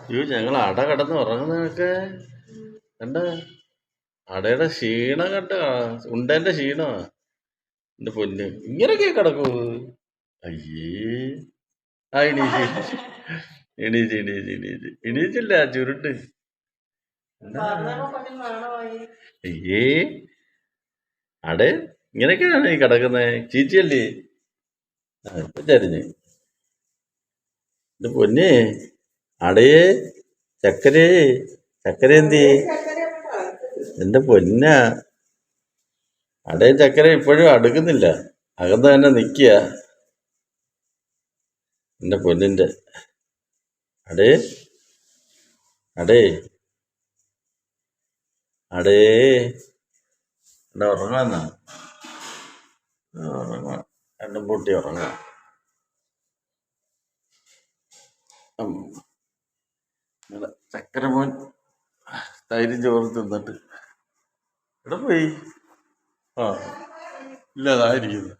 അയ്യോ ഞങ്ങൾ അട കിടന്ന് ഉറങ്ങുന്നതൊക്കെ കണ്ട അടയുടെ ക്ഷീണം കണ്ട ഉണ്ടേന്റെ ക്ഷീണമാ. എന്റെ പൊന്ന് ഇങ്ങനൊക്കെ കിടക്കൂ. അയ്യേ ആ എണീച്ച് എണീച്ച് എണീച്ച് എണീച്ച് എണീച്ചില്ല ചുരുട്ട്. അയ്യേ അടേ ഇങ്ങനെയൊക്കെയാണ് ഈ കിടക്കുന്നത്. ചീച്ചിയല്ലേ? ആ ഇപ്പൊ ചരിഞ്ഞ്. എന്റെ പൊന്നെ അടയേ ചക്കരേ ചക്കര എന്തി എന്റെ പൊന്ന അടയും ചക്കര ഇപ്പോഴും അടുക്കുന്നില്ല, അകന്ന് തന്നെ നിക്കുക. എന്റെ പൊന്നിന്റെ അടേ അടേ അടേ എന്താ ഉറങ്ങാന്നാ? ഉറങ്ങാ രണ്ടും പൂട്ടി ഉറങ്ങാം. ചക്കര മോൻ തൈരും ചോറ് തിന്നിട്ട് എവിടെ പോയി? ആ ഇല്ല, അതായിരിക്കുന്നു.